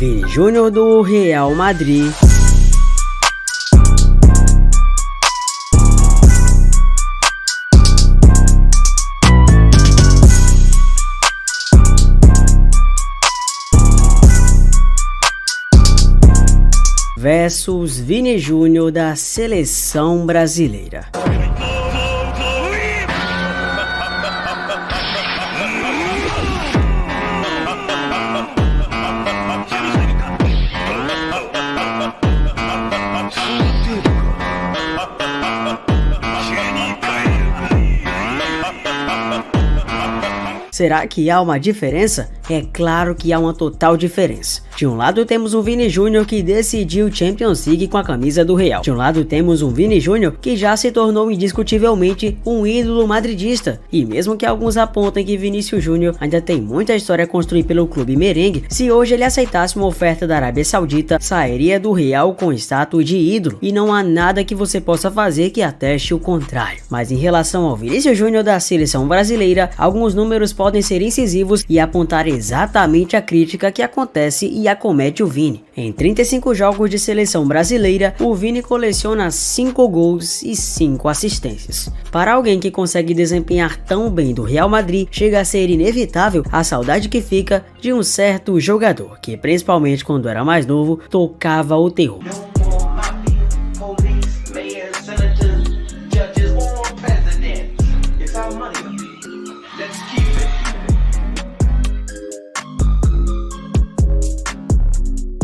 Vini Júnior do Real Madrid. Versus Vini Júnior da Seleção Brasileira. Será que há uma diferença? É claro que há uma total diferença. De um lado temos um Vini Júnior que decidiu Champions League com a camisa do Real. De um lado temos um Vini Júnior que já se tornou indiscutivelmente um ídolo madridista. E mesmo que alguns apontem que Vinícius Júnior ainda tem muita história a construir pelo clube merengue, se hoje ele aceitasse uma oferta da Arábia Saudita, sairia do Real com status de ídolo. E não há nada que você possa fazer que ateste o contrário. Mas em relação ao Vinícius Júnior da Seleção Brasileira, alguns números podem ser incisivos e apontar exatamente a crítica que acontece e acomete o Vini. Em 35 jogos de seleção brasileira, o Vini coleciona 5 gols e 5 assistências. Para alguém que consegue desempenhar tão bem do Real Madrid, chega a ser inevitável a saudade que fica de um certo jogador, que principalmente quando era mais novo, tocava o terror.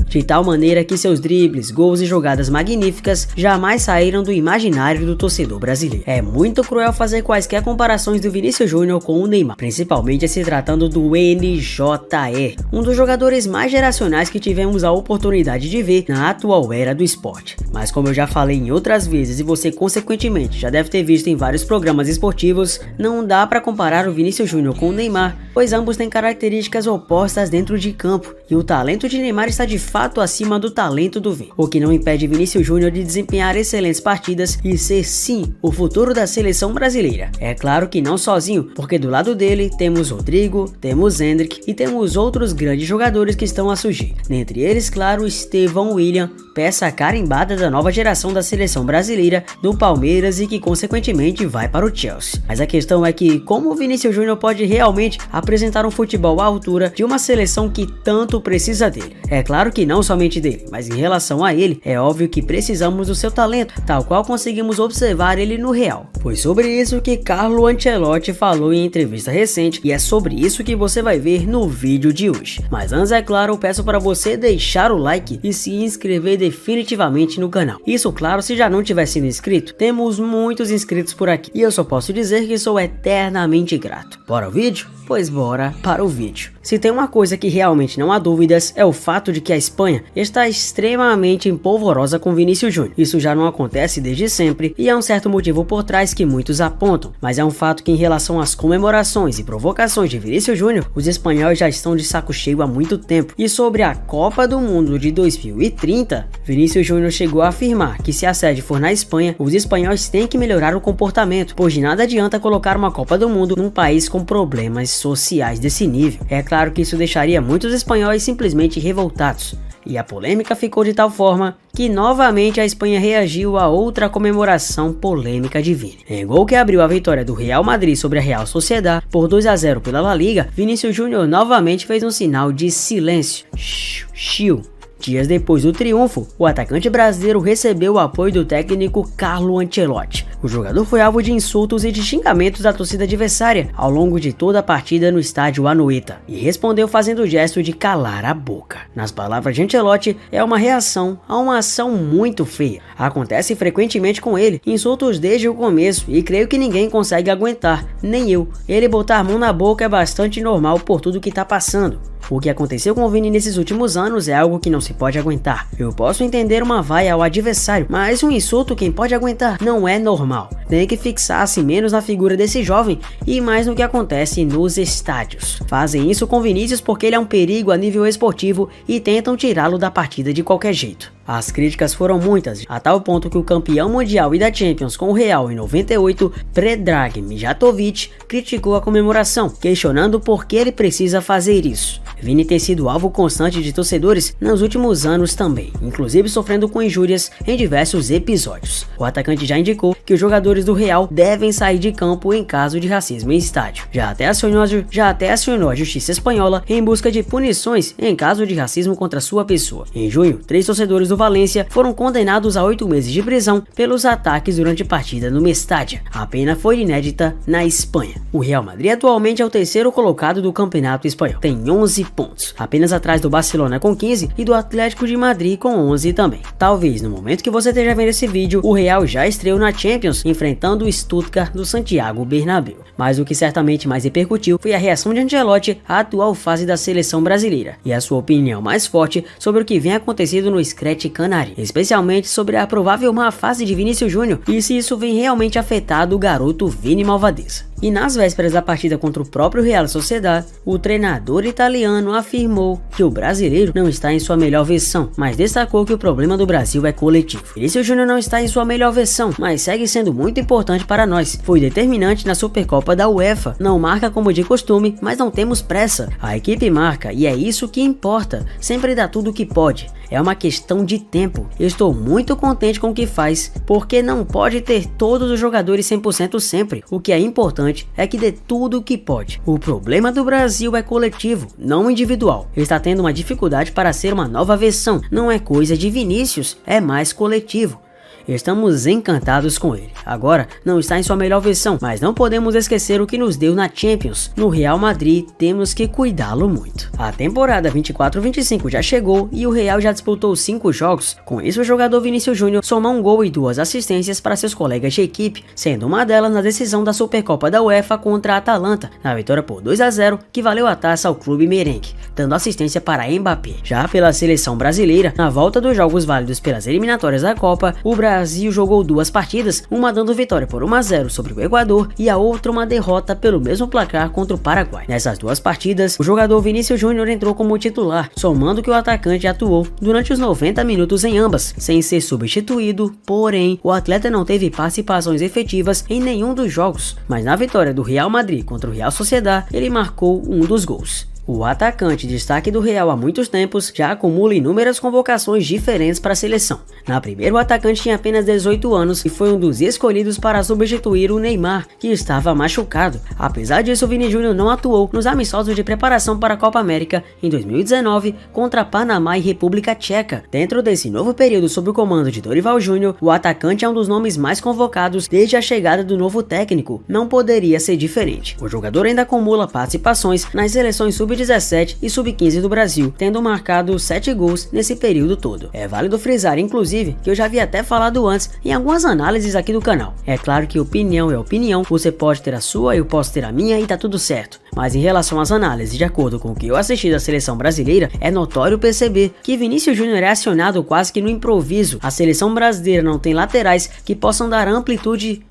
De tal maneira que seus dribles, gols e jogadas magníficas jamais saíram do imaginário do torcedor brasileiro. É muito cruel fazer quaisquer comparações do Vinícius Júnior com o Neymar, principalmente se tratando do NJE, um dos jogadores mais geracionais que tivemos a oportunidade de ver na atual era do esporte. Mas como eu já falei em outras vezes e você consequentemente já deve ter visto em vários programas esportivos, não dá para comparar o Vinícius Júnior com o Neymar, pois ambos têm características opostas dentro de campo, e o talento de Neymar está de fato acima do talento do Vini, o que não impede Vinícius Júnior de desempenhar excelentes partidas e ser sim o futuro da seleção brasileira. É claro que não sozinho, porque do lado dele temos Rodrigo, temos Endrick e temos outros grandes jogadores que estão a surgir. Dentre eles, claro, Estevão William, peça carimbada da nova geração da seleção brasileira no Palmeiras e que consequentemente vai para o Chelsea. Mas a questão é que como o Vinícius Júnior pode realmente apresentar um futebol à altura de uma seleção que tanto precisa dele? É claro que não somente dele, mas em relação a ele, é óbvio que precisamos do seu talento, tal qual conseguimos observar ele no Real. Foi sobre isso que Carlo Ancelotti falou em entrevista recente e é sobre isso que você vai ver no vídeo de hoje. Mas antes, é claro, eu peço para você deixar o like e se inscrever definitivamente no canal. Isso, claro, se já não tiver sido inscrito, temos muitos inscritos por aqui e eu só posso dizer que sou eternamente grato. Bora ao vídeo? Pois bora para o vídeo. Se tem uma coisa que realmente não há dúvidas, é o fato de que a Espanha está extremamente empolvorosa com Vinícius Júnior. Isso já não acontece desde sempre e há um certo motivo por trás que muitos apontam, mas é um fato que em relação às comemorações e provocações de Vinícius Júnior, os espanhóis já estão de saco cheio há muito tempo. E sobre a Copa do Mundo de 2030, Vinícius Júnior chegou a afirmar que se a sede for na Espanha, os espanhóis têm que melhorar o comportamento, pois de nada adianta colocar uma Copa do Mundo num país com problemas sociais desse nível. É claro que isso deixaria muitos espanhóis simplesmente revoltados. E a polêmica ficou de tal forma que novamente a Espanha reagiu a outra comemoração polêmica de Vini. Em gol que abriu a vitória do Real Madrid sobre a Real Sociedad por 2-0 pela La Liga, Vinícius Júnior novamente fez um sinal de silêncio. Xiu. Dias depois do triunfo, o atacante brasileiro recebeu o apoio do técnico Carlo Ancelotti. O jogador foi alvo de insultos e de xingamentos da torcida adversária ao longo de toda a partida no estádio Anoeta e respondeu fazendo o gesto de calar a boca. Nas palavras de Ancelotti, é uma reação a uma ação muito feia. Acontece frequentemente com ele, insultos desde o começo e creio que ninguém consegue aguentar, nem eu. Ele botar a mão na boca é bastante normal por tudo que tá passando. O que aconteceu com o Vini nesses últimos anos é algo que não se pode aguentar. Eu posso entender uma vaia ao adversário, mas um insulto quem pode aguentar não é normal. Tem que fixar-se menos na figura desse jovem e mais no que acontece nos estádios. Fazem isso com Vinícius porque ele é um perigo a nível esportivo e tentam tirá-lo da partida de qualquer jeito. As críticas foram muitas, a tal ponto que o campeão mundial e da Champions com o Real em 98, Predrag Mijatovic, criticou a comemoração, questionando por que ele precisa fazer isso. Vini tem sido alvo constante de torcedores nos últimos anos também, inclusive sofrendo com injúrias em diversos episódios. O atacante já indicou que os jogadores do Real devem sair de campo em caso de racismo em estádio. Já até acionou a justiça espanhola em busca de punições em caso de racismo contra sua pessoa. Em junho, 3 torcedores do Valência foram condenados a 8 meses de prisão pelos ataques durante partida no Mestalla. A pena foi inédita na Espanha. O Real Madrid atualmente é o 3º colocado do campeonato espanhol. Tem 11 pontos, apenas atrás do Barcelona com 15 e do Atlético de Madrid com 11 também. Talvez no momento que você esteja vendo esse vídeo, o Real já estreou na Champions, enfrentando o Stuttgart do Santiago Bernabéu. Mas o que certamente mais repercutiu foi a reação de Ancelotti à atual fase da seleção brasileira e a sua opinião mais forte sobre o que vem acontecendo no Scratch Canari, especialmente sobre a provável má fase de Vinícius Júnior e se isso vem realmente afetado o garoto Vini Malvadeza. E nas vésperas da partida contra o próprio Real Sociedad, o treinador italiano afirmou que o brasileiro não está em sua melhor versão, mas destacou que o problema do Brasil é coletivo. Vinícius Júnior não está em sua melhor versão, mas segue sendo muito importante para nós. Foi determinante na Supercopa da UEFA. Não marca como de costume, mas não temos pressa. A equipe marca e é isso que importa. Sempre dá tudo o que pode. É uma questão de tempo. Eu estou muito contente com o que faz, porque não pode ter todos os jogadores 100% sempre. O que é importante é que dê tudo o que pode. O problema do Brasil é coletivo, não individual. Ele está tendo uma dificuldade para ser uma nova versão. Não é coisa de Vinícius, é mais coletivo. Estamos encantados com ele. Agora, não está em sua melhor versão, mas não podemos esquecer o que nos deu na Champions. No Real Madrid, temos que cuidá-lo muito. A temporada 24-25 já chegou e o Real já disputou 5 jogos. Com isso, o jogador Vinícius Júnior soma 1 gol e 2 assistências para seus colegas de equipe, sendo uma delas na decisão da Supercopa da UEFA contra a Atalanta, na vitória por 2-0, que valeu a taça ao clube merengue, dando assistência para Mbappé. Já pela seleção brasileira, na volta dos jogos válidos pelas eliminatórias da Copa, o Brasil jogou 2 partidas, uma dando vitória por 1-0 sobre o Equador e a outra uma derrota pelo mesmo placar contra o Paraguai. Nessas 2 partidas, o jogador Vinícius Júnior entrou como titular, somando que o atacante atuou durante os 90 minutos em ambas, sem ser substituído, porém, o atleta não teve participações efetivas em nenhum dos jogos, mas na vitória do Real Madrid contra o Real Sociedad, ele marcou um dos gols. O atacante, destaque do Real há muitos tempos, já acumula inúmeras convocações diferentes para a seleção. Na primeira, o atacante tinha apenas 18 anos e foi um dos escolhidos para substituir o Neymar, que estava machucado. Apesar disso, o Vini Júnior não atuou nos amistosos de preparação para a Copa América em 2019 contra Panamá e República Tcheca. Dentro desse novo período sob o comando de Dorival Júnior, o atacante é um dos nomes mais convocados desde a chegada do novo técnico. Não poderia ser diferente. O jogador ainda acumula participações nas seleções sub-17 e sub-15 do Brasil, tendo marcado 7 gols nesse período todo. É válido frisar, inclusive, que eu já havia até falado antes em algumas análises aqui do canal. É claro que opinião é opinião, você pode ter a sua, eu posso ter a minha e tá tudo certo. Mas em relação às análises, de acordo com o que eu assisti da seleção brasileira, é notório perceber que Vinícius Júnior é acionado quase que no improviso. A seleção brasileira não tem laterais que possam dar amplitude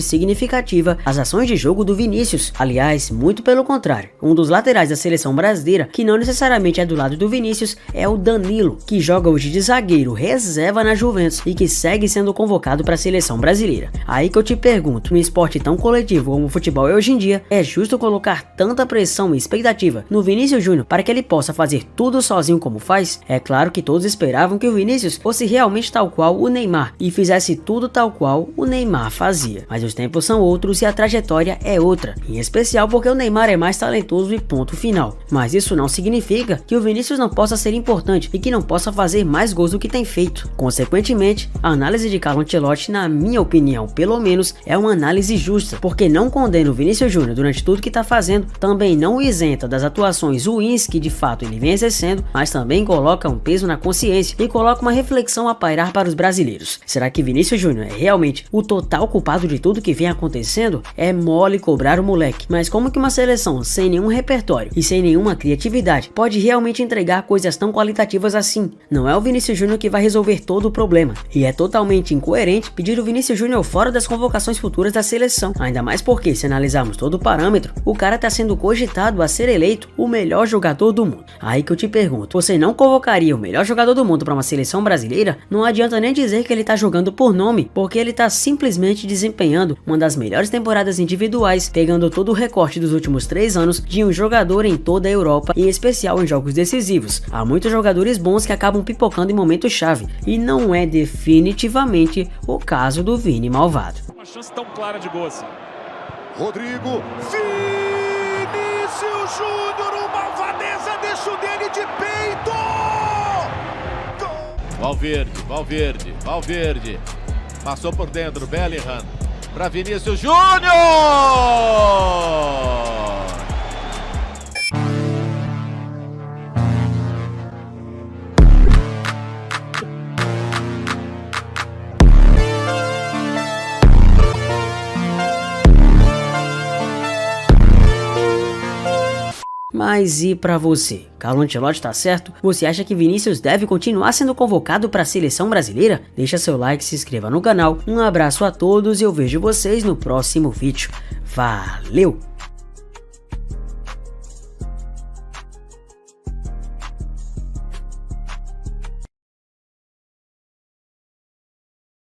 significativa às ações de jogo do Vinícius. Aliás, muito pelo contrário. Um dos laterais da seleção brasileira, que não necessariamente é do lado do Vinícius, é o Danilo, que joga hoje de zagueiro reserva na Juventus e que segue sendo convocado para a seleção brasileira. Aí que eu te pergunto, no esporte tão coletivo como o futebol é hoje em dia, é justo colocar tanta pressão e expectativa no Vinícius Júnior para que ele possa fazer tudo sozinho como faz? É claro que todos esperavam que o Vinícius fosse realmente tal qual o Neymar e fizesse tudo tal qual o Neymar fazia, mas os tempos são outros e a trajetória é outra, em especial porque o Neymar é mais talentoso e ponto final. Mas isso não significa que o Vinícius não possa ser importante e que não possa fazer mais gols do que tem feito. Consequentemente, a análise de Carlo Ancelotti, na minha opinião, pelo menos, é uma análise justa, porque não condena o Vinícius Júnior durante tudo que está fazendo, também não o isenta das atuações ruins que de fato ele vem exercendo, mas também coloca um peso na consciência e coloca uma reflexão a pairar para os brasileiros. Será que Vinícius Júnior é realmente o total culpado de tudo que vem acontecendo? É mole cobrar o moleque, mas como que uma seleção sem nenhum repertório e sem nenhuma criatividade pode realmente entregar coisas tão qualitativas assim? Não é o Vinícius Júnior que vai resolver todo o problema, e é totalmente incoerente pedir o Vinícius Júnior fora das convocações futuras da seleção, ainda mais porque, se analisarmos todo o parâmetro parâmetro, o cara tá sendo cogitado a ser eleito o melhor jogador do mundo. Aí que eu te pergunto, você não convocaria o melhor jogador do mundo para uma seleção brasileira? Não adianta nem dizer que ele tá jogando por nome, porque ele tá simplesmente desempenhando uma das melhores temporadas individuais, pegando todo o recorte dos últimos 3 anos de um jogador em toda a Europa, em especial em jogos decisivos. Há muitos jogadores bons que acabam pipocando em momentos chave, e não é definitivamente o caso do Vini Malvado. Uma chance tão clara de gol assim. Rodrigo, Vinícius Júnior, o Malvadeza deixa o dele de peito! Valverde, passou por dentro, Bellingham, para Vinícius Júnior! Mas e pra você? Carlo Ancelotti tá certo? Você acha que Vinícius deve continuar sendo convocado para a seleção brasileira? Deixa seu like, se inscreva no canal. Um abraço a todos e eu vejo vocês no próximo vídeo. Valeu!